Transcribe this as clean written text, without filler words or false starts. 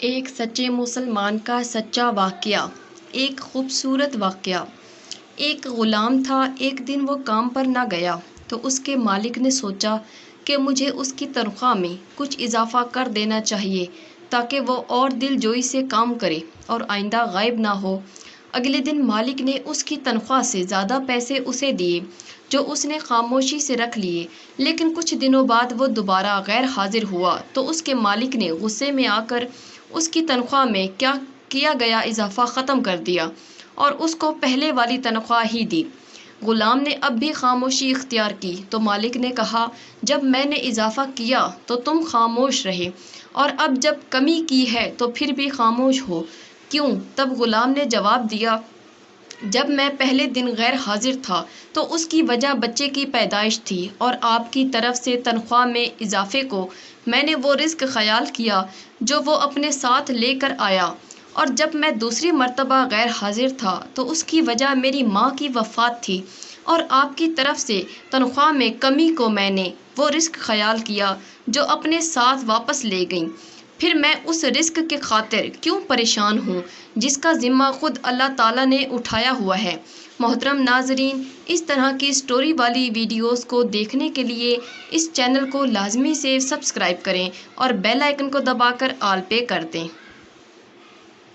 ایک سچے مسلمان کا سچا واقعہ۔ ایک خوبصورت واقعہ۔ ایک غلام تھا۔ ایک دن وہ کام پر نہ گیا تو اس کے مالک نے سوچا کہ مجھے اس کی تنخواہ میں کچھ اضافہ کر دینا چاہیے تاکہ وہ اور دل جوئی سے کام کرے اور آئندہ غائب نہ ہو۔ اگلے دن مالک نے اس کی تنخواہ سے زیادہ پیسے اسے دیے جو اس نے خاموشی سے رکھ لیے، لیکن کچھ دنوں بعد وہ دوبارہ غیر حاضر ہوا تو اس کے مالک نے غصے میں آ کر اس کی تنخواہ میں کیا گیا اضافہ ختم کر دیا اور اس کو پہلے والی تنخواہ ہی دی۔ غلام نے اب بھی خاموشی اختیار کی تو مالک نے کہا، جب میں نے اضافہ کیا تو تم خاموش رہے اور اب جب کمی کی ہے تو پھر بھی خاموش ہو، کیوں؟ تب غلام نے جواب دیا، جب میں پہلے دن غیر حاضر تھا تو اس کی وجہ بچے کی پیدائش تھی اور آپ کی طرف سے تنخواہ میں اضافے کو میں نے وہ رزق خیال کیا جو وہ اپنے ساتھ لے کر آیا، اور جب میں دوسری مرتبہ غیر حاضر تھا تو اس کی وجہ میری ماں کی وفات تھی اور آپ کی طرف سے تنخواہ میں کمی کو میں نے وہ رزق خیال کیا جو اپنے ساتھ واپس لے گئیں۔ پھر میں اس رزق کے خاطر کیوں پریشان ہوں جس کا ذمہ خود اللہ تعالیٰ نے اٹھایا ہوا ہے۔ محترم ناظرین، اس طرح کی سٹوری والی ویڈیوز کو دیکھنے کے لیے اس چینل کو لازمی سے سبسکرائب کریں اور بیل آئیکن کو دبا کر آل پہ کر دیں۔